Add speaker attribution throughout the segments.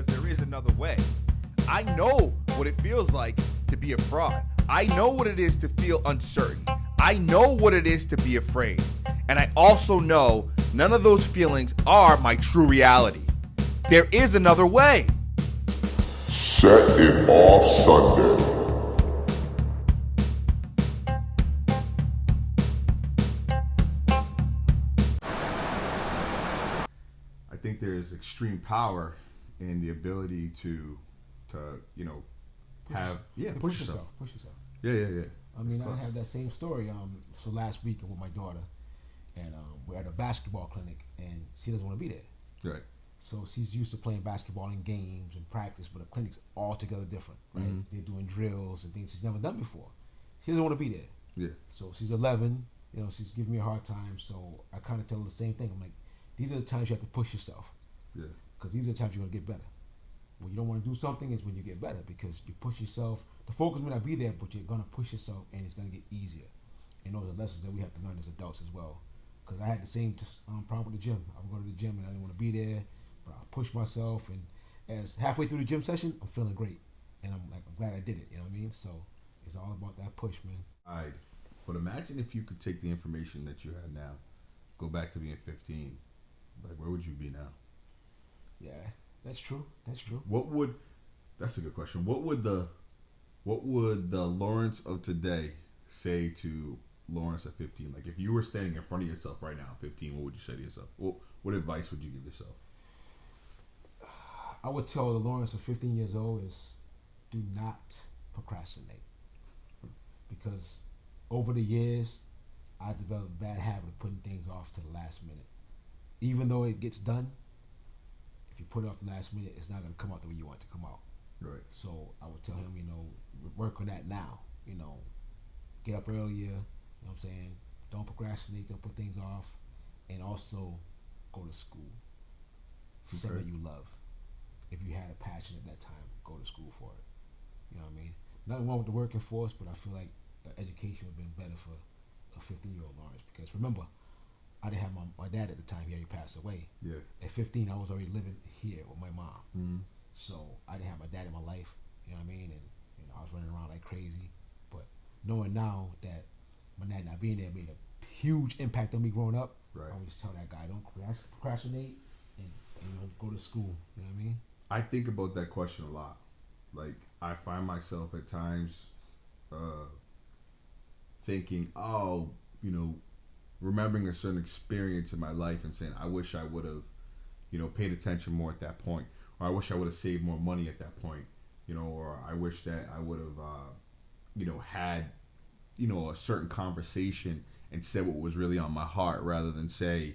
Speaker 1: because there is another way. I know what it feels like to be a fraud. I know what it is to feel uncertain. I know what it is to be afraid. And I also know none of those feelings are my true reality. There is another way.
Speaker 2: Set It Off Sunday.
Speaker 1: I think there's extreme power in the ability to push yourself.
Speaker 3: Push yourself.
Speaker 1: Yeah.
Speaker 3: I mean, I have that same story. So last week with my daughter, and we're at a basketball clinic, and she doesn't want to be there.
Speaker 1: Right.
Speaker 3: So she's used to playing basketball in games and practice, but the clinic's altogether different, right?
Speaker 1: Mm-hmm.
Speaker 3: They're doing drills and things she's never done before. She doesn't want to be there.
Speaker 1: Yeah.
Speaker 3: So she's 11. She's giving me a hard time. So I kind of tell her the same thing. I'm like, these are the times you have to push yourself.
Speaker 1: Yeah.
Speaker 3: Because these are the times you're gonna get better. When you don't want to do something is when you get better, because you push yourself. The focus may not be there, but you're gonna push yourself, and it's gonna get easier. And those are lessons that we have to learn as adults as well. Because I had the same problem with the gym. I would go to the gym and I didn't want to be there, but I push myself, and as halfway through the gym session, I'm feeling great, and I'm glad I did it. You know what I mean? So it's all about that push, man.
Speaker 1: All right. But imagine if you could take the information that you had now, go back to being 15. Like, where would you be now?
Speaker 3: Yeah, that's true.
Speaker 1: That's a good question. What would the Lawrence of today say to Lawrence at 15? Like, if you were standing in front of yourself right now at 15, what would you say to yourself? What advice would you give yourself?
Speaker 3: I would tell the Lawrence of 15 years old is do not procrastinate. Because over the years, I developed a bad habit of putting things off to the last minute. Even though it gets done, if you put it off the last minute, it's not going to come out the way you want it to come out.
Speaker 1: Right.
Speaker 3: So I would tell him, work on that now. Get up earlier. You know what I'm saying? Don't procrastinate. Don't put things off. And also go to school for something you love. If you had a passion at that time, go to school for it. You know what I mean? Nothing wrong with the working force, but I feel like education would have been better for a 15-year-old Lawrence. Because remember, I didn't have my dad at the time. He already passed away.
Speaker 1: Yeah.
Speaker 3: At 15, I was already living here with my mom.
Speaker 1: Mm-hmm.
Speaker 3: So I didn't have my dad in my life. You know what I mean? And I was running around like crazy. But knowing now that my dad not being there made a huge impact on me growing up,
Speaker 1: right.
Speaker 3: I would just tell that guy, don't procrastinate and go to school. You know what I mean?
Speaker 1: I think about that question a lot. Like, I find myself at times thinking, remembering a certain experience in my life and saying, I wish I would have, paid attention more at that point. Or I wish I would have saved more money at that point. Or I wish that I would have, had, a certain conversation and said what was really on my heart rather than say,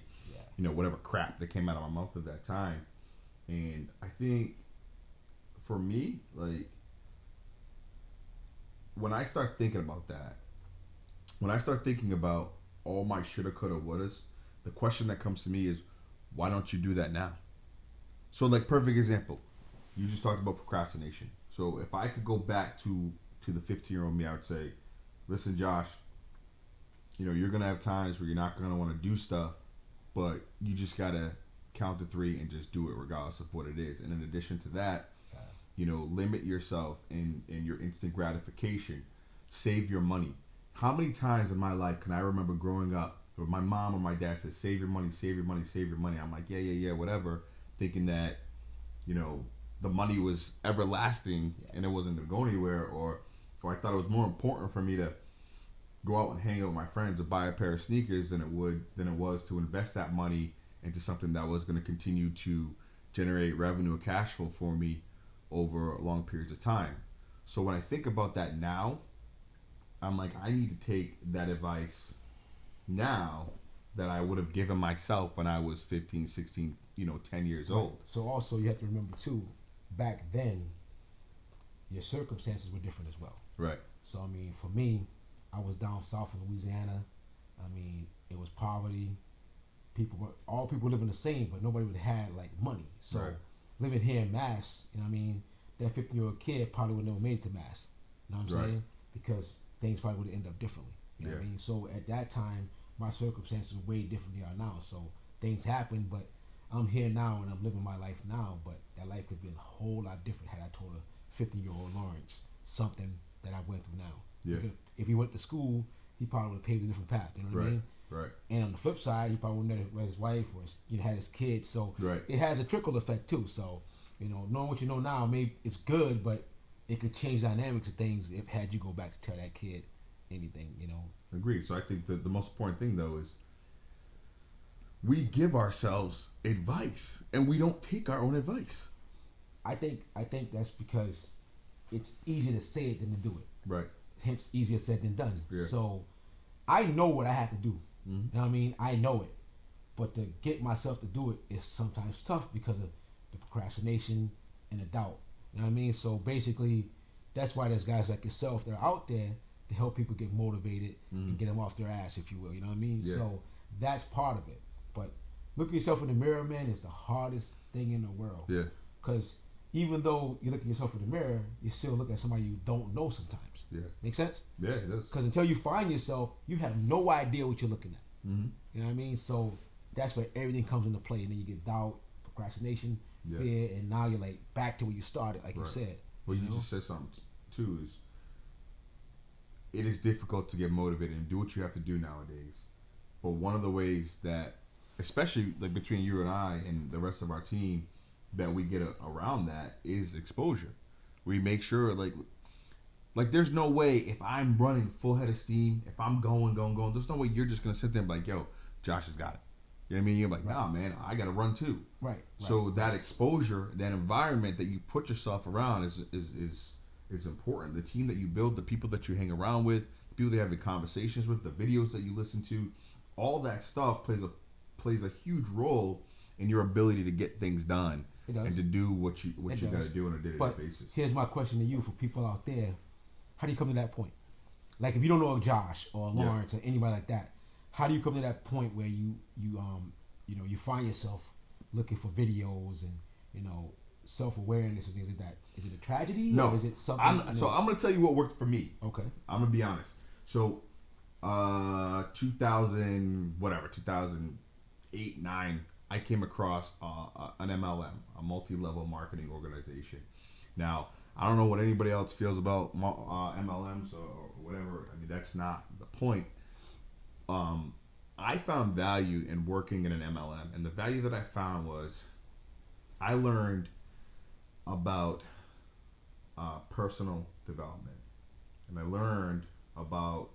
Speaker 1: whatever crap that came out of my mouth at that time. And I think for me, like, when I start thinking about that, when I start thinking about all my shoulda, coulda, wouldas, the question that comes to me is, why don't you do that now? So, like, perfect example, you just talked about procrastination. So if I could go back to the 15-year-old me, I would say, listen, Josh, you're going to have times where you're not going to want to do stuff, but you just got to count to 3 and just do it regardless of what it is. And in addition to that, limit yourself in your instant gratification. Save your money. How many times in my life can I remember growing up where my mom or my dad said, save your money, save your money, save your money. I'm like, yeah, whatever, thinking that, the money was everlasting and it wasn't going to go anywhere, or I thought it was more important for me to go out and hang out with my friends or buy a pair of sneakers than it was to invest that money into something that was going to continue to generate revenue or cash flow for me over long periods of time. So when I think about that now, I'm like, I need to take that advice now that I would have given myself when I was 15, 16, 10 years old.
Speaker 3: So also you have to remember too, back then, your circumstances were different as well.
Speaker 1: Right.
Speaker 3: So, I mean, for me, I was down south in Louisiana. I mean, it was poverty. All people living the same, but nobody would have had like money. So living here in Mass, that 15-year-old kid probably would never made it to Mass. You know what I'm saying? Because things probably would have ended up differently. You know what I mean? So at that time, my circumstances were way different than they are now. So things happened, but I'm here now and I'm living my life now, but that life could be a whole lot different had I told a 50-year-old Lawrence something that I went through now.
Speaker 1: Yeah.
Speaker 3: If he went to school, he probably would have paved a different path. You know what I
Speaker 1: Right.
Speaker 3: mean?
Speaker 1: Right.
Speaker 3: And on the flip side, he probably wouldn't have met his wife or had his kids. So
Speaker 1: Right.
Speaker 3: it has a trickle effect too. So knowing what you know now, maybe it's good, but it could change dynamics of things if had you go back to tell that kid anything.
Speaker 1: Agreed. So I think that the most important thing though is we give ourselves advice and we don't take our own advice.
Speaker 3: I think that's because it's easier to say it than to do it.
Speaker 1: Right.
Speaker 3: Hence, easier said than done.
Speaker 1: Yeah.
Speaker 3: So I know what I have to do.
Speaker 1: Mm-hmm.
Speaker 3: You know what I mean? I know it. But to get myself to do it is sometimes tough because of the procrastination and the doubt. You know what I mean? So basically, that's why there's guys like yourself that are out there to help people get motivated and get them off their ass, if you will. You know what I mean?
Speaker 1: Yeah.
Speaker 3: So that's part of it. But looking yourself in the mirror, man, is the hardest thing in the world.
Speaker 1: Yeah.
Speaker 3: Because even though you look at yourself in the mirror, you still look at somebody you don't know sometimes.
Speaker 1: Yeah.
Speaker 3: Make sense?
Speaker 1: Yeah, it does.
Speaker 3: Because until you find yourself, you have no idea what you're looking at.
Speaker 1: Mm-hmm.
Speaker 3: You know what I mean? So that's where everything comes into play, and then you get doubt, procrastination,
Speaker 1: Yeah.
Speaker 3: fear, and now you're like back to where you started, like you
Speaker 1: Right.
Speaker 3: said.
Speaker 1: Well, you
Speaker 3: know?
Speaker 1: just said something too. Is it is difficult to get motivated and do what you have to do nowadays. But one of the ways that, especially like between you and I and the rest of our team, that we get around that is exposure. We make sure like there's no way if I'm running full head of steam, if I'm going, there's no way you're just gonna sit there and be like, yo, Josh has got it. You know what I mean? You're like, nah, man, I gotta run too.
Speaker 3: Right.
Speaker 1: So that exposure, that environment that you put yourself around is important. The team that you build, the people that you hang around with, the people that you have the conversations with, the videos that you listen to, all that stuff plays a huge role in your ability to get things done and to do what you got to do on a day-to-day basis.
Speaker 3: Here's my question to you, for people out there: how do you come to that point? Like, if you don't know Josh or Lawrence or anybody like that, how do you come to that point where you find yourself looking for videos and self-awareness and things like that? Is it a tragedy?
Speaker 1: No.
Speaker 3: Or is it something?
Speaker 1: I'm going to tell you what worked for me.
Speaker 3: Okay.
Speaker 1: I'm going to be honest. So, 2008, 9, I came across an MLM, a multi-level marketing organization. Now, I don't know what anybody else feels about MLMs or whatever. I mean, that's not the point. I found value in working in an MLM, and the value that I found was I learned about personal development, and I learned about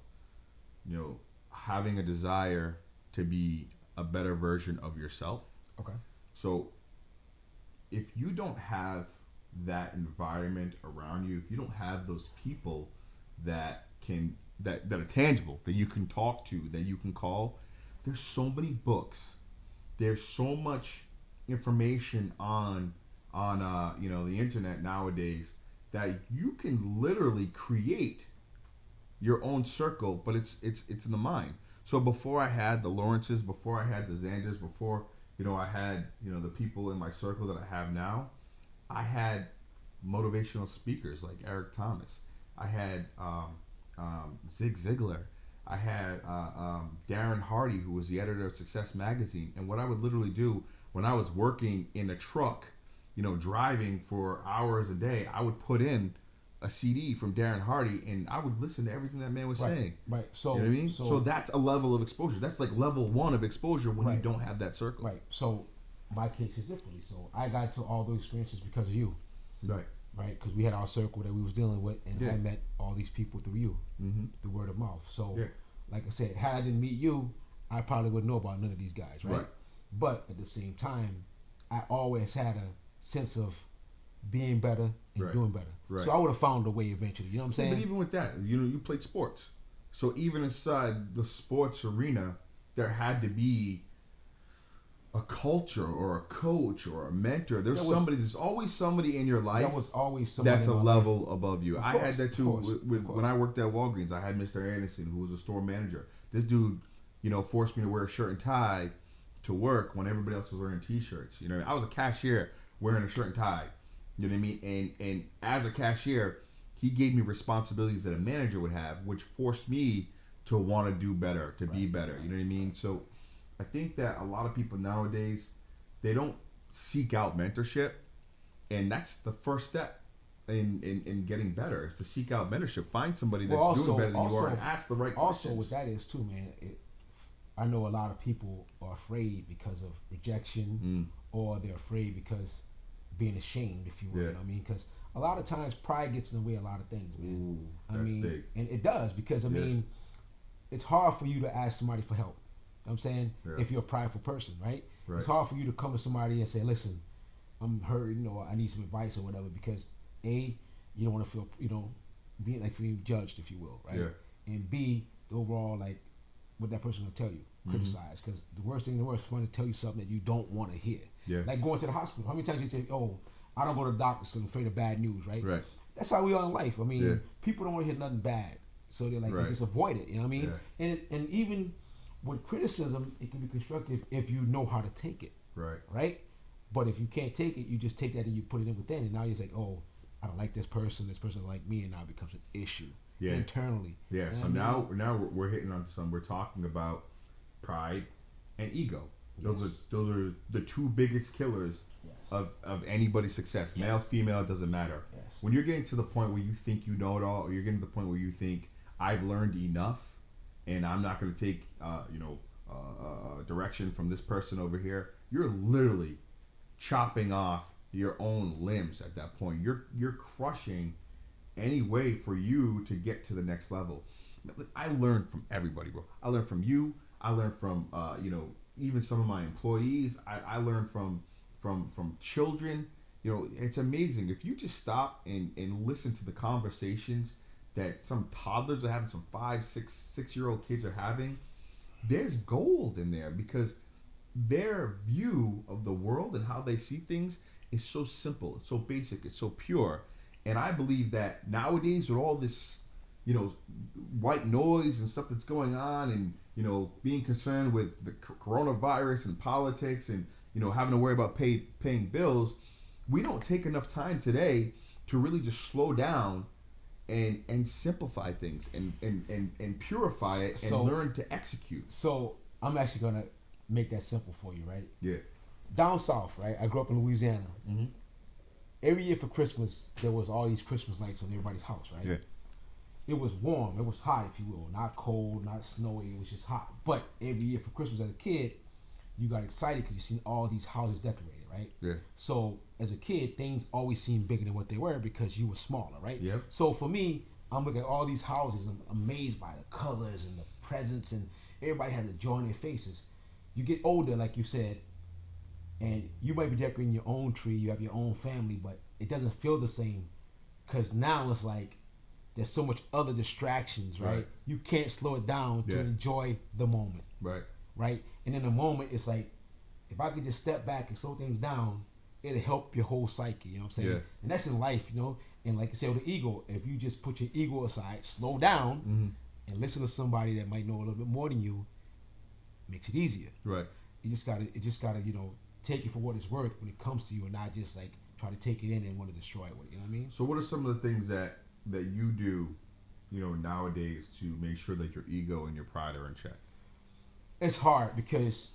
Speaker 1: having a desire to be a better version of yourself.
Speaker 3: Okay.
Speaker 1: So if you don't have that environment around you, if you don't have those people that are tangible, that you can talk to, that you can call, there's so many books, there's so much information on the internet nowadays that you can literally create your own circle, but it's in the mind. So before I had the Lawrences, before I had the Xanders, before I had the people in my circle that I have now, I had motivational speakers like Eric Thomas. I had Zig Ziglar. I had Darren Hardy, who was the editor of Success Magazine. And what I would literally do when I was working in a truck, driving for hours a day, I would put in a CD from Darren Hardy, and I would listen to everything that man was saying.
Speaker 3: Right. So,
Speaker 1: you know what I mean? So that's a level of exposure. That's like level 1 of exposure when you don't have that circle.
Speaker 3: Right. So my case is differently. So I got to all those experiences because of you.
Speaker 1: Right.
Speaker 3: Right. Because we had our circle that we was dealing with, and I met all these people through you, through word of mouth. So, like I said, had I didn't meet you, I probably wouldn't know about none of these guys. Right. But at the same time, I always had a sense of being better and doing better. Right. So I would have found a way eventually. You know what I'm saying?
Speaker 1: But even with that, you played sports. So even inside the sports arena, there had to be a culture or a coach or a mentor. There's always somebody in your life.
Speaker 3: There was always somebody
Speaker 1: that's a level above you.
Speaker 3: Of
Speaker 1: I
Speaker 3: course,
Speaker 1: had that too
Speaker 3: with
Speaker 1: when I worked at Walgreens. I had Mr. Anderson, who was a store manager. This dude, forced me to wear a shirt and tie to work when everybody else was wearing t-shirts. I was a cashier wearing a shirt and tie. You know what I mean? And as a cashier, he gave me responsibilities that a manager would have, which forced me to want to do better, to be better. You know what I mean? So I think that a lot of people nowadays, they don't seek out mentorship, and that's the first step in getting better is to seek out mentorship. Find somebody that's doing better than you are, and ask the right questions.
Speaker 3: Also, what that is too, man. I know a lot of people are afraid because of rejection, or they're afraid because being ashamed, if you will.
Speaker 1: Yeah.
Speaker 3: You know what I mean, because a lot of times pride gets in the way of a lot of things, man.
Speaker 1: Ooh,
Speaker 3: I
Speaker 1: that's
Speaker 3: mean,
Speaker 1: big.
Speaker 3: and it does because I mean, it's hard for you to ask somebody for help. You know what I'm saying, if you're a prideful person, right? It's hard for you to come to somebody and say, "Listen, I'm hurting, or I need some advice or whatever," because A, you don't want to feel, being like being judged, if you will, right?
Speaker 1: Yeah.
Speaker 3: And B, the overall like what that person will tell you, criticize, because the worst thing in the world is for someone to tell you something that you don't want to hear.
Speaker 1: Yeah.
Speaker 3: Like going to the hospital. How many times you say, "Oh, I don't go to the doctor because I'm afraid of bad news," right?
Speaker 1: Right.
Speaker 3: That's how we are in life. I mean, people don't want to hear nothing bad, so they're like they just avoid it. You know what I mean?
Speaker 1: Yeah.
Speaker 3: And even with criticism, it can be constructive if you know how to take it.
Speaker 1: Right.
Speaker 3: Right. But if you can't take it, you just take that and you put it in within, and now you're like, "Oh, I don't like this person. This person don't like me," and now it becomes an issue internally.
Speaker 1: Yeah.
Speaker 3: You know
Speaker 1: So
Speaker 3: what I mean?
Speaker 1: now we're hitting on some. We're talking about pride and ego. Those are the two biggest killers of anybody's success. Male, female, it doesn't matter.
Speaker 3: Yes.
Speaker 1: When you're getting to the point where you think you know it all, or you're getting to the point where you think I've learned enough, and I'm not going to take direction from this person over here, you're literally chopping off your own limbs at that point. You're crushing any way for you to get to the next level. I learned from everybody, bro. I learned from you. I learned from even some of my employees. I learned from children. It's amazing if you just stop and listen to the conversations that some toddlers are having, some 5, 6 year-old kids are having. There's gold in there because their view of the world and how they see things is so simple, it's so basic, it's so pure. And I believe that nowadays with all this, white noise and stuff that's going on, and being concerned with the coronavirus and politics, and having to worry about paying bills, we don't take enough time today to really just slow down and simplify things and purify it and learn to execute.
Speaker 3: So I'm actually gonna make that simple for you, right?
Speaker 1: Yeah.
Speaker 3: Down south, right? I grew up in Louisiana.
Speaker 1: Mm-hmm.
Speaker 3: Every year for Christmas, there was all these Christmas lights on everybody's house, right?
Speaker 1: Yeah.
Speaker 3: It was warm. It was hot, if you will. Not cold, not snowy. It was just hot. But every year for Christmas as a kid, you got excited because you seen all these houses decorated, right?
Speaker 1: Yeah.
Speaker 3: So as a kid, things always seemed bigger than what they were because you were smaller, right?
Speaker 1: Yeah.
Speaker 3: So for me, I'm looking at all these houses. I'm amazed by the colors and the presents, and everybody has a joy in their faces. You get older, like you said, and you might be decorating your own tree. You have your own family, but it doesn't feel the same because now it's like there's so much other distractions, right? You can't slow it down to enjoy the moment. Right? And in the moment, it's like, if I could just step back and slow things down, it'll help your whole psyche, you know what I'm saying?
Speaker 1: Yeah.
Speaker 3: And that's in life, and like you said with the ego, if you just put your ego aside, slow down, and listen to somebody that might know a little bit more than you, makes it easier.
Speaker 1: Right.
Speaker 3: You just gotta, take it for what it's worth when it comes to you, and not just like try to take it in and want to destroy it with it, you know what I mean?
Speaker 1: So what are some of the things that you do, nowadays to make sure that your ego and your pride are in check?
Speaker 3: It's hard because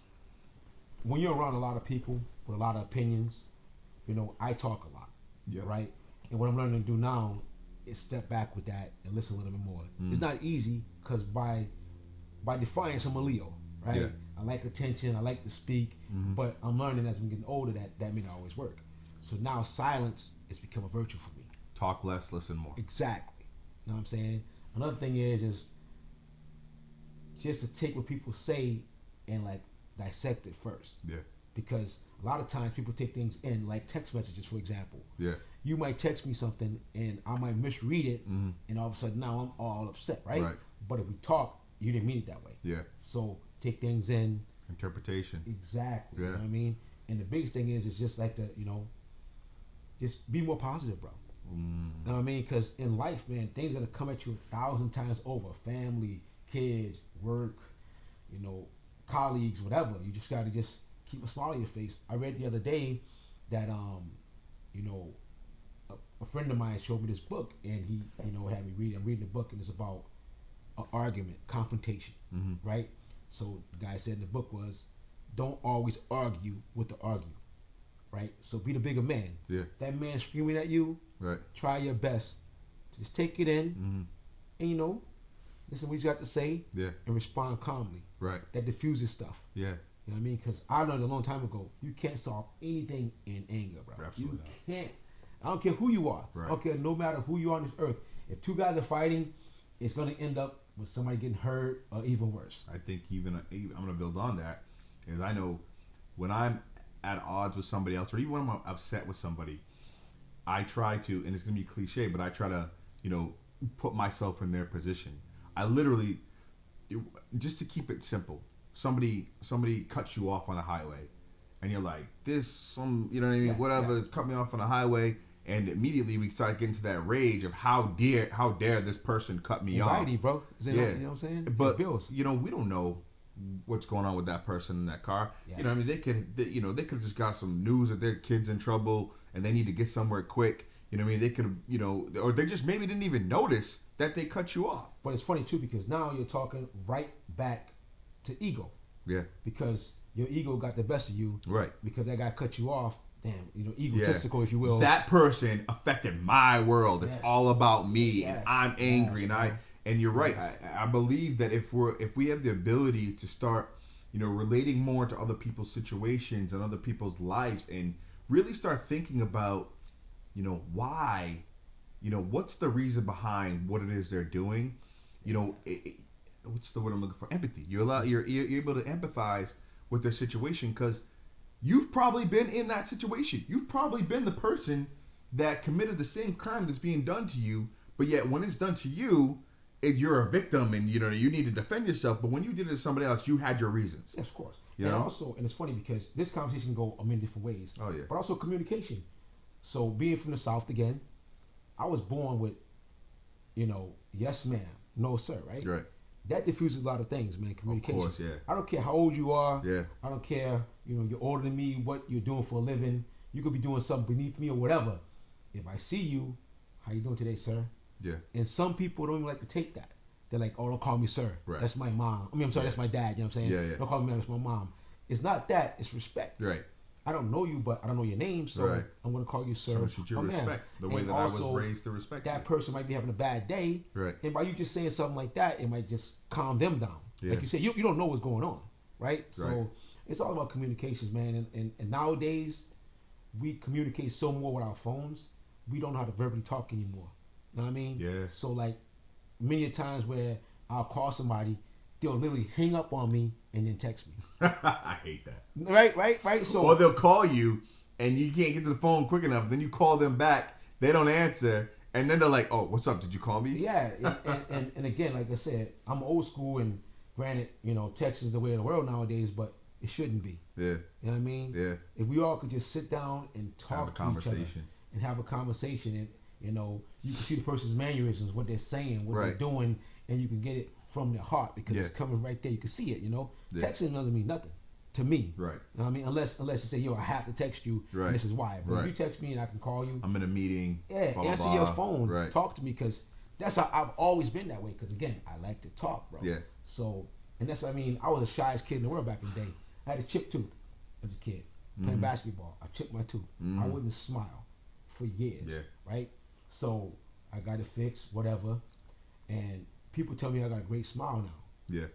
Speaker 3: when you're around a lot of people with a lot of opinions, I talk a lot, right? And what I'm learning to do now is step back with that and listen a little bit more. It's not easy because by defiance, I'm a Leo, right?
Speaker 1: Yeah.
Speaker 3: I like attention, I like to speak, but I'm learning as I'm getting older that may not always work. So now silence has become a virtue for me.
Speaker 1: Talk less, listen more.
Speaker 3: Exactly. You know what I'm saying? Another thing is just to take what people say and like dissect it first.
Speaker 1: Yeah.
Speaker 3: Because a lot of times people take things in, like text messages, for example.
Speaker 1: Yeah.
Speaker 3: You might text me something and I might misread it, and all of a sudden now I'm all upset, right? But if we talk, you didn't mean it that way.
Speaker 1: Yeah.
Speaker 3: So take things in.
Speaker 1: Interpretation.
Speaker 3: Exactly.
Speaker 1: Yeah.
Speaker 3: You know what I mean? And the biggest thing is just like just be more positive, bro. You know what I mean? Because in life, man, things are going to come at you 1,000 times over. Family, kids, work, colleagues, whatever. You just got to just keep a smile on your face. I read the other day that, a friend of mine showed me this book, and he, had me read it. I'm reading the book, and it's about an argument, confrontation, right? So the guy said in the book was, don't always argue with the arguer. right? So be the bigger man.
Speaker 1: Yeah.
Speaker 3: That man screaming at you,
Speaker 1: Right.
Speaker 3: try your best. Just take it in,
Speaker 1: Mm-hmm.
Speaker 3: and listen what he's got to say,
Speaker 1: Yeah.
Speaker 3: and respond calmly.
Speaker 1: Right.
Speaker 3: That diffuses stuff.
Speaker 1: Yeah.
Speaker 3: You know what I mean? Because I learned a long time ago, you can't solve anything in anger, bro.
Speaker 1: Absolutely
Speaker 3: You can't. I don't care who you are.
Speaker 1: Right.
Speaker 3: I don't care no matter who you are on this earth. If two guys are fighting, it's going to end up with somebody getting hurt or even worse.
Speaker 1: I think even I'm going to build on that, is I know when I'm at odds with somebody else, or even when I'm upset with somebody, I try to, and it's going to be cliche, but I try to, put myself in their position. I literally, just to keep it simple, somebody cuts you off on a highway, and you're like, you know what I mean,
Speaker 3: Yeah,
Speaker 1: whatever, cut me off on a highway, and immediately we start getting to that rage of how dare this person cut me
Speaker 3: Anxiety,
Speaker 1: off.
Speaker 3: bro.
Speaker 1: Yeah.
Speaker 3: You know what I'm saying?
Speaker 1: But
Speaker 3: It bills.
Speaker 1: we don't know what's going on with that person in that car.
Speaker 3: Yeah.
Speaker 1: You know what I mean? They could just got some news that their kid's in trouble and they need to get somewhere quick. You know what I mean? They could, or they just maybe didn't even notice that they cut you off.
Speaker 3: But it's funny too because now you're talking right back to ego
Speaker 1: Yeah.
Speaker 3: because your ego got the best of you.
Speaker 1: Right.
Speaker 3: Because that guy cut you off. Damn, egotistical, if you will.
Speaker 1: That person affected my world. It's
Speaker 3: Yes.
Speaker 1: all about me,
Speaker 3: Yes.
Speaker 1: and I'm angry,
Speaker 3: Yes.
Speaker 1: and you're right.
Speaker 3: Yes.
Speaker 1: I believe that if we have the ability to start, relating more to other people's situations and other people's lives, and really start thinking about, why, what's the reason behind what it is they're doing, what's the word I'm looking for? Empathy. You're able to empathize with their situation because you've probably been in that situation. You've probably been the person that committed the same crime that's being done to you, but yet when it's done to you, you're a victim and you need to defend yourself. But when you did it to somebody else, you had your reasons.
Speaker 3: Yes, of course.
Speaker 1: You
Speaker 3: and
Speaker 1: know?
Speaker 3: also, and it's funny because this conversation can go a many different ways.
Speaker 1: Oh, yeah.
Speaker 3: But also communication. So being from the South again, I was born with, yes ma'am, no sir, right?
Speaker 1: Right.
Speaker 3: That diffuses a lot of things, man. Communication.
Speaker 1: Of course, yeah.
Speaker 3: I don't care how old you are.
Speaker 1: Yeah.
Speaker 3: I don't care, you're older than me, what you're doing for a living. You could be doing something beneath me or whatever. If I see you, how you doing today, sir?
Speaker 1: Yeah.
Speaker 3: And some people don't even like to take that. They're like, oh, don't call me sir.
Speaker 1: Right.
Speaker 3: That's my mom. I'm sorry,
Speaker 1: Yeah.
Speaker 3: that's my dad. You know what I'm saying?
Speaker 1: Yeah, yeah.
Speaker 3: Don't call me ma'am, that's my mom. It's not that. It's respect.
Speaker 1: Right.
Speaker 3: I don't know you, but I don't know your name, so
Speaker 1: Right.
Speaker 3: I'm going to call you sir.
Speaker 1: So should you
Speaker 3: or ma'am.
Speaker 1: respect the way
Speaker 3: And
Speaker 1: that I was
Speaker 3: also,
Speaker 1: raised to respect
Speaker 3: that
Speaker 1: you.
Speaker 3: person might be having a bad day.
Speaker 1: Right.
Speaker 3: And by you just saying something like that, it might just calm them down.
Speaker 1: Yeah.
Speaker 3: Like you said, you don't know what's going on, right? So
Speaker 1: Right.
Speaker 3: it's all about communications, man. And nowadays, we communicate so more with our phones, we don't know how to verbally talk anymore. You know what I mean?
Speaker 1: Yeah.
Speaker 3: So like many a times where I'll call somebody, they'll literally hang up on me and then text me.
Speaker 1: I hate that.
Speaker 3: Right. So
Speaker 1: Or they'll call you and you can't get to the phone quick enough. Then you call them back, they don't answer, and then they're like, "Oh, what's up? Did you call me?"
Speaker 3: yeah, and again, like I said, I'm old school, and granted, text is the way of the world nowadays, but it shouldn't be.
Speaker 1: Yeah.
Speaker 3: You know what I mean?
Speaker 1: Yeah.
Speaker 3: If we all could just sit down and
Speaker 1: Have a
Speaker 3: talk to each other
Speaker 1: conversation.
Speaker 3: and have a conversation, and you can see the person's mannerisms, what they're saying, what
Speaker 1: Right.
Speaker 3: they're doing, and you can get it from their heart because
Speaker 1: Yeah.
Speaker 3: it's coming right there. You can see it.
Speaker 1: Yeah.
Speaker 3: Texting doesn't mean nothing to me.
Speaker 1: Right.
Speaker 3: You know what I mean? Unless you say, yo, I have to text you,
Speaker 1: Right.
Speaker 3: and this is why. But
Speaker 1: Right.
Speaker 3: if you text me and I can call you,
Speaker 1: I'm in a meeting.
Speaker 3: yeah,
Speaker 1: blah, blah,
Speaker 3: answer
Speaker 1: blah.
Speaker 3: your phone,
Speaker 1: Right.
Speaker 3: talk to me, because that's how I've always been that way. Because again, I like to talk, bro.
Speaker 1: Yeah.
Speaker 3: So, and I was the shyest kid in the world back in the day. I had a chipped tooth as a kid playing basketball. I chipped my tooth. I wouldn't smile for years.
Speaker 1: Yeah.
Speaker 3: Right. So I got it fixed, whatever, and people tell me I got a great smile now.
Speaker 1: Yeah.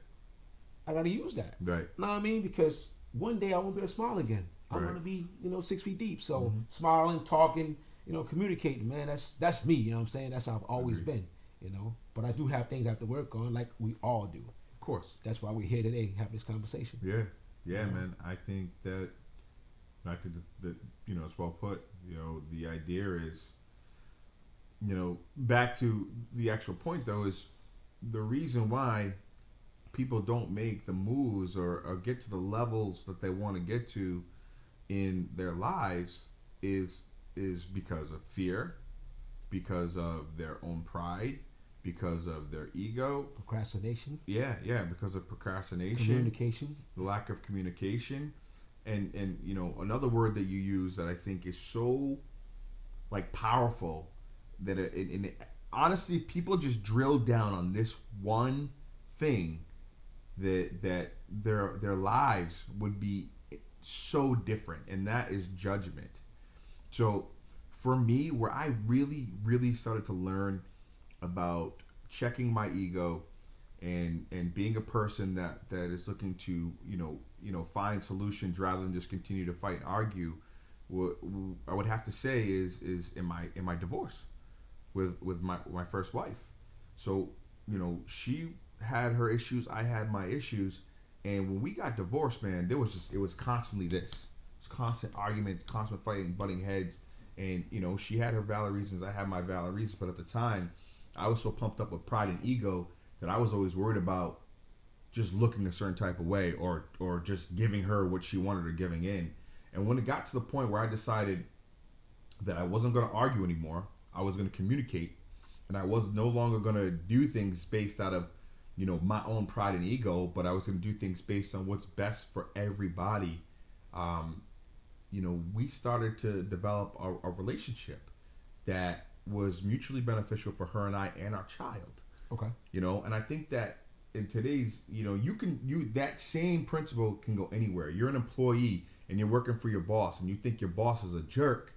Speaker 3: I got to use that.
Speaker 1: Right.
Speaker 3: Know what I mean? Because one day I won't be able to smile again. I'm
Speaker 1: Right.
Speaker 3: gonna be, 6 feet deep. So smiling, talking, communicating, man. That's me. You know what I'm saying? That's how I've always
Speaker 1: Agreed.
Speaker 3: been. But I do have things I have to work on, like we all do.
Speaker 1: Of course.
Speaker 3: That's why we're here today having this conversation.
Speaker 1: Yeah. Yeah,
Speaker 3: Yeah.
Speaker 1: man. I think that it's well put. The idea is, back to the actual point though, is the reason why people don't make the moves or get to the levels that they want to get to in their lives is because of fear, because of their own pride, because of their ego.
Speaker 3: Procrastination,
Speaker 1: Yeah, because of procrastination,
Speaker 3: communication.
Speaker 1: the lack of communication, and another word that you use that I think is so powerful that honestly, if people just drill down on this one thing, that their lives would be so different, and that is judgment. So for me, where I really, really started to learn about checking my ego and being a person that is looking to find solutions rather than just continue to fight and argue, what I would have to say is in my divorce with my first wife. So she had her issues, I had my issues, and when we got divorced, man, it was constantly this. It's constant arguments, constant fighting, butting heads, and she had her valid reasons, I had my valid reasons, but at the time, I was so pumped up with pride and ego that I was always worried about just looking a certain type of way or just giving her what she wanted or giving in. And when it got to the point where I decided that I wasn't going to argue anymore, I was going to communicate, and I was no longer going to do things based out of my own pride and ego, but I was going to do things based on what's best for everybody. We started to develop a relationship that was mutually beneficial for her and I and our child.
Speaker 3: Okay.
Speaker 1: And I think that in today's, that same principle can go anywhere. You're an employee and you're working for your boss and you think your boss is a jerk.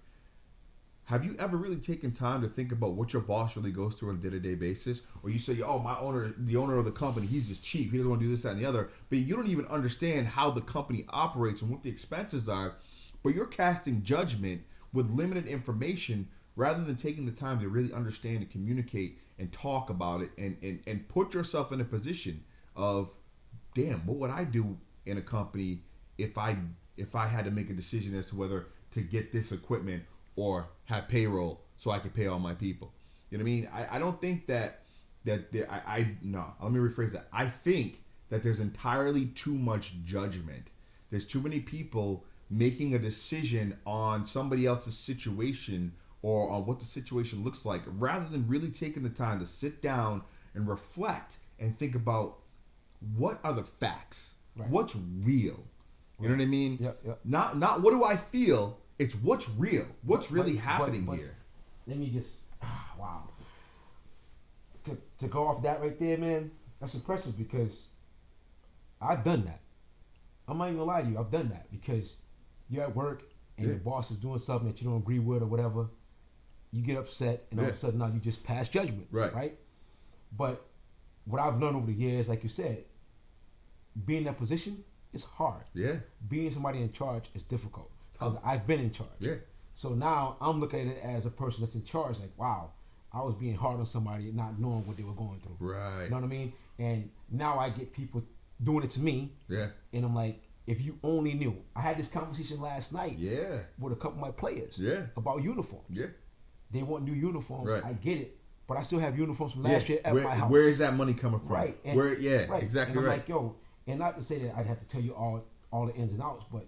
Speaker 1: Have you ever really taken time to think about what your boss really goes through on a day-to-day basis? Or you say, oh, the owner of the company, he's just cheap. He doesn't want to do this, that, and the other. But you don't even understand how the company operates and what the expenses are. But you're casting judgment with limited information rather than taking the time to really understand and communicate and talk about it and put yourself in a position of, damn, what would I do in a company if I had to make a decision as to whether to get this equipment or have payroll so I could pay all my people. You know what I mean? I don't think that no, let me rephrase that. I think that there's entirely too much judgment. There's too many people making a decision on somebody else's situation or on what the situation looks like rather than really taking the time to sit down and reflect and think about what are the facts, right. What's real. You know what I mean?
Speaker 3: Yep.
Speaker 1: Not what do I feel, it's what's real. What's really happening here.
Speaker 3: Let me just, wow. To go off that right there, man, that's impressive because I've done that. I'm not even gonna lie to you, I've done that because you're at work and your boss is doing something that you don't agree with or whatever. You get upset and all of a sudden now you just pass judgment, right? But what I've learned over the years, like you said, being in that position is hard.
Speaker 1: Yeah.
Speaker 3: Being somebody in charge is difficult. Because I've been in charge.
Speaker 1: Yeah.
Speaker 3: So now I'm looking at it as a person that's in charge. Like, wow, I was being hard on somebody not knowing what they were going through.
Speaker 1: Right.
Speaker 3: You know what I mean? And now I get people doing it to me.
Speaker 1: Yeah.
Speaker 3: And I'm like, if you only knew. I had this conversation last night.
Speaker 1: Yeah.
Speaker 3: With a couple of my players.
Speaker 1: Yeah.
Speaker 3: About uniforms.
Speaker 1: Yeah.
Speaker 3: They want new uniforms.
Speaker 1: Right.
Speaker 3: I get it. But I still have uniforms from last year at my house.
Speaker 1: Where is that money coming from?
Speaker 3: Right. And,
Speaker 1: exactly
Speaker 3: and I'm
Speaker 1: right.
Speaker 3: like, yo, and not to say that I'd have to tell you all the ins and outs, but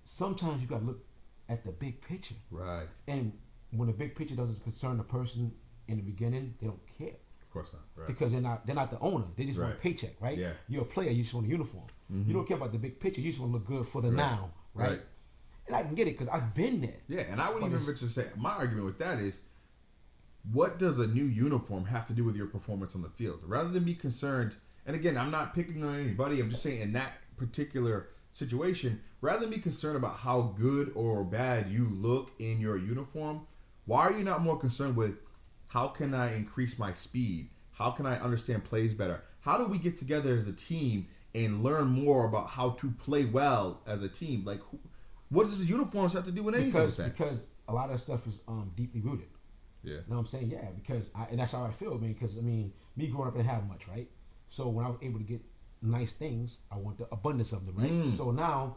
Speaker 3: sometimes you got to look at the big picture.
Speaker 1: Right.
Speaker 3: And when the big picture doesn't concern the person in the beginning, they don't care.
Speaker 1: Of course not. Right.
Speaker 3: Because they're not the owner. They just want a paycheck, right?
Speaker 1: Yeah.
Speaker 3: You're a player. You just want a uniform. Mm-hmm. You don't care about the big picture. You just want to look good for the now, right? And I can get it because I've been there.
Speaker 1: Yeah, and I would even venture to say my argument with that is, what does a new uniform have to do with your performance on the field? Rather than be concerned, and again, I'm not picking on anybody. I'm just saying in that particular situation, rather than be concerned about how good or bad you look in your uniform, why are you not more concerned with how can I increase my speed? How can I understand plays better? How do we get together as a team and learn more about how to play well as a team? Like, what does the uniforms have to do with anything?
Speaker 3: Because a lot of that stuff is deeply rooted.
Speaker 1: Yeah.
Speaker 3: You know what I'm saying? Yeah, and that's how I feel, man. Because, I mean, me growing up, I didn't have much, right? So when I was able to get nice things, I want the abundance of them, right? So now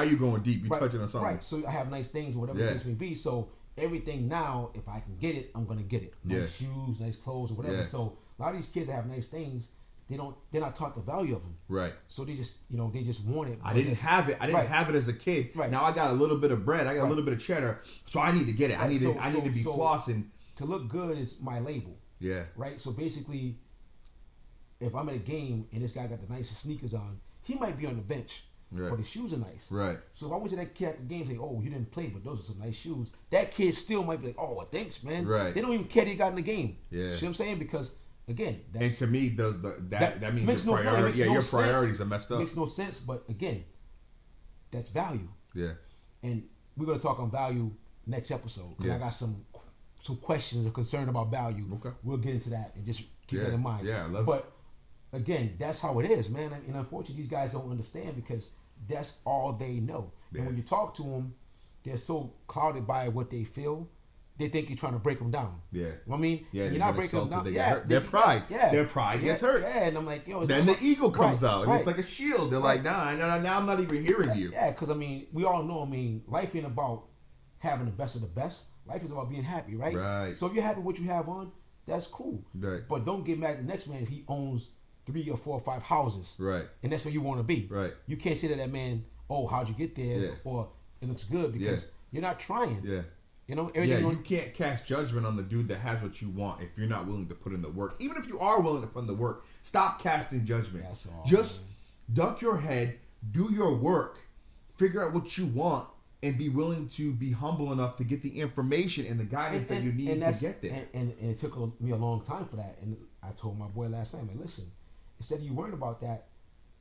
Speaker 1: you're going deep. You're touching on something.
Speaker 3: Right. So I have nice things, whatever the case may be. So everything now, if I can get it, I'm gonna get it. Nice shoes, nice clothes, or whatever. Yeah. So a lot of these kids that have nice things, they're not taught the value of them.
Speaker 1: Right.
Speaker 3: So they just want it.
Speaker 1: I didn't have it. I didn't have it as a kid.
Speaker 3: Right.
Speaker 1: Now I got a little bit of bread. I got a little bit of cheddar. So I need to get it. I need to be flossing.
Speaker 3: To look good is my label.
Speaker 1: Yeah.
Speaker 3: Right. So basically, if I'm at a game and this guy got the nicest sneakers on, he might be on the bench, but his shoes are nice.
Speaker 1: Right.
Speaker 3: So if I went to that kid at the game and say, "Oh, you didn't play, but those are some nice shoes," that kid still might be like, "Oh, well, thanks, man."
Speaker 1: Right.
Speaker 3: They don't even care they got in the game.
Speaker 1: Yeah.
Speaker 3: See what I'm saying? Because again,
Speaker 1: and to me, that means
Speaker 3: makes
Speaker 1: your priorities are messed up.
Speaker 3: Makes no sense. But again, that's value.
Speaker 1: Yeah.
Speaker 3: And we're gonna talk on value next episode because
Speaker 1: Yeah.
Speaker 3: I got some questions or concern about value.
Speaker 1: Okay.
Speaker 3: We'll get into that and just keep that in mind.
Speaker 1: Yeah, I love
Speaker 3: but again, that's how it is, man. And unfortunately, these guys don't understand because that's all they know.
Speaker 1: Yeah.
Speaker 3: And when you talk to them, they're so clouded by what they feel. They think you're trying to break them down.
Speaker 1: Yeah.
Speaker 3: You know what I mean?
Speaker 1: Yeah,
Speaker 3: And
Speaker 1: they
Speaker 3: you're not
Speaker 1: get
Speaker 3: breaking them
Speaker 1: insulted,
Speaker 3: down.
Speaker 1: they get
Speaker 3: Yeah,
Speaker 1: hurt. Their pride.
Speaker 3: Yeah.
Speaker 1: Their pride gets hurt.
Speaker 3: Yeah, and I'm like, yo,
Speaker 1: Then the ego comes out, and
Speaker 3: right.
Speaker 1: it's like a shield. They're like, nah, now I'm not even hearing you.
Speaker 3: Yeah, because I mean, we all know. I mean, life ain't about having the best of the best. Life is about being happy, right?
Speaker 1: Right.
Speaker 3: So if you're happy with what you have on, that's cool.
Speaker 1: Right.
Speaker 3: But don't get mad at the next man if he owns 3 or 4 or 5 houses.
Speaker 1: Right.
Speaker 3: And that's where you want to be.
Speaker 1: Right.
Speaker 3: You can't say to that man, "Oh, how'd you get there?"
Speaker 1: Yeah.
Speaker 3: Or "It looks good," because you're not trying.
Speaker 1: Yeah.
Speaker 3: You know,
Speaker 1: Yeah,
Speaker 3: everything.
Speaker 1: you can't cast judgment on the dude that has what you want if you're not willing to put in the work. Even if you are willing to put in the work, stop casting judgment.
Speaker 3: That's all,
Speaker 1: Just
Speaker 3: man.
Speaker 1: duck your head, do your work, figure out what you want, and be willing to be humble enough to get the information and the guidance that you need to get there.
Speaker 3: And it took me a long time for that. And I told my boy last night, like, listen, instead of you worrying about that,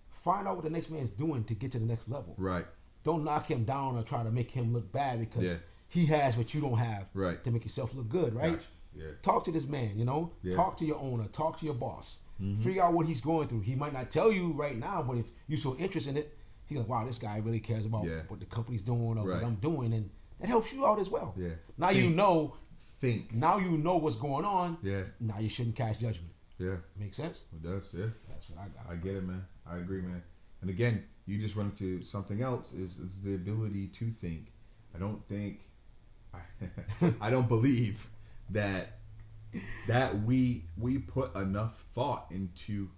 Speaker 3: find out what the next man is doing to get to the next level.
Speaker 1: Right.
Speaker 3: Don't knock him down or try to make him look bad because
Speaker 1: Yeah.
Speaker 3: he has what you don't have
Speaker 1: Right.
Speaker 3: to make yourself look good, right?
Speaker 1: Gotcha. Yeah.
Speaker 3: Talk to this man, you know?
Speaker 1: Yeah.
Speaker 3: Talk to your owner, talk to your boss.
Speaker 1: Mm-hmm.
Speaker 3: Figure out what he's going through. He might not tell you right now, but if you're so interested in it, he's like, wow, this guy really cares about
Speaker 1: Yeah.
Speaker 3: what the company's doing or
Speaker 1: Right.
Speaker 3: what I'm doing, and that helps you out as well.
Speaker 1: Yeah.
Speaker 3: Now you know
Speaker 1: Think.
Speaker 3: now you know what's going on.
Speaker 1: Yeah.
Speaker 3: Now you shouldn't cast judgment.
Speaker 1: Yeah.
Speaker 3: Make sense?
Speaker 1: It does. Yeah.
Speaker 3: That's what I got.
Speaker 1: I get it, man. I agree, man. And again, you just run into something else. Is the ability to think. I don't think. I don't believe that we put enough thought into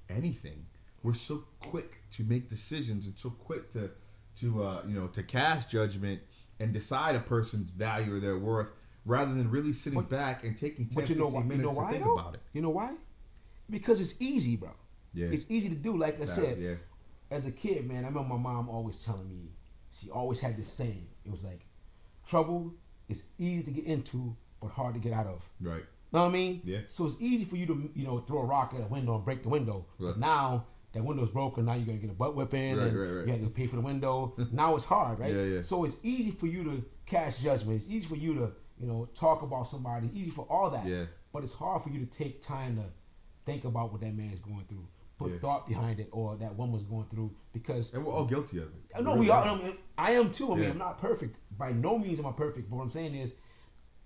Speaker 1: anything. We're so quick to make decisions and so quick to cast judgment and decide a person's value or their worth, rather than really sitting back and taking 10, 15 minutes to think about it.
Speaker 3: You know why? Because it's easy, bro.
Speaker 1: Yeah.
Speaker 3: It's easy to do. Like I said,
Speaker 1: Yeah.
Speaker 3: as a kid, man, I remember my mom always telling me, she always had this saying. It was like, trouble is easy to get into, but hard to get out of.
Speaker 1: Right.
Speaker 3: Know what I mean?
Speaker 1: Yeah.
Speaker 3: So it's easy for you to, throw a rock at a window and break the window.
Speaker 1: Right.
Speaker 3: But now that window's broken, now you're going to get a butt whipping and
Speaker 1: Right.
Speaker 3: you have to pay for the window. Now it's hard, right?
Speaker 1: Yeah.
Speaker 3: So it's easy for you to cast judgment. It's easy for you to, talk about somebody. It's easy for all that.
Speaker 1: Yeah.
Speaker 3: But it's hard for you to take time to think about what that man's going through. Put
Speaker 1: Yeah.
Speaker 3: thought behind it, or that woman's going through, because
Speaker 1: And we're all guilty of it.
Speaker 3: no, we are. I am too. I mean,
Speaker 1: Yeah.
Speaker 3: I'm not perfect. By no means am I perfect. But what I'm saying is,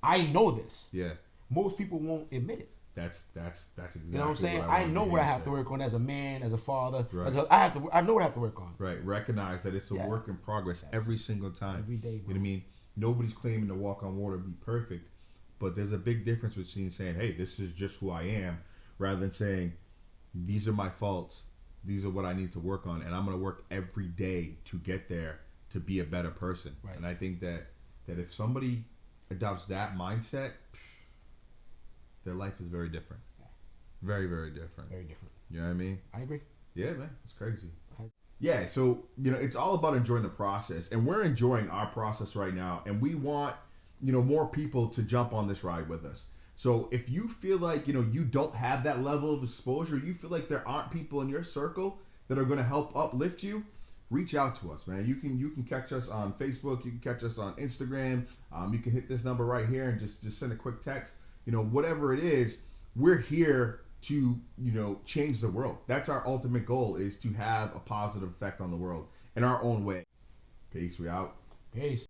Speaker 3: I know this.
Speaker 1: Yeah.
Speaker 3: Most people won't admit it.
Speaker 1: That's exactly.
Speaker 3: You know what I'm saying?
Speaker 1: what
Speaker 3: I know
Speaker 1: wanted
Speaker 3: what I
Speaker 1: to
Speaker 3: have to
Speaker 1: say.
Speaker 3: work on as a man, as a father.
Speaker 1: Right.
Speaker 3: I know what I have to work on.
Speaker 1: Right. Recognize that it's a
Speaker 3: Yeah.
Speaker 1: work in progress
Speaker 3: Yes.
Speaker 1: every single time.
Speaker 3: Every day,
Speaker 1: You know
Speaker 3: bro.
Speaker 1: what I mean? Nobody's claiming to walk on water, be perfect, but there's a big difference between saying, "Hey, this is just who I am," rather than saying, "These are my faults. These are what I need to work on, and I'm going to work every day to get there to be a better person."
Speaker 3: Right.
Speaker 1: And I think that if somebody adopts that mindset, their life is very different. Very, very different.
Speaker 3: Very different.
Speaker 1: You know what I mean?
Speaker 3: I agree.
Speaker 1: Yeah, man, it's crazy.
Speaker 3: Okay.
Speaker 1: Yeah, so it's all about enjoying the process, and we're enjoying our process right now, and we want more people to jump on this ride with us. So if you feel like you don't have that level of exposure, you feel like there aren't people in your circle that are going to help uplift you, reach out to us, man. You can catch us on Facebook, you can catch us on Instagram. You can hit this number right here and just send a quick text. Whatever it is, we're here to change the world. That's our ultimate goal, is to have a positive effect on the world in our own way. Peace. We out.
Speaker 3: Peace.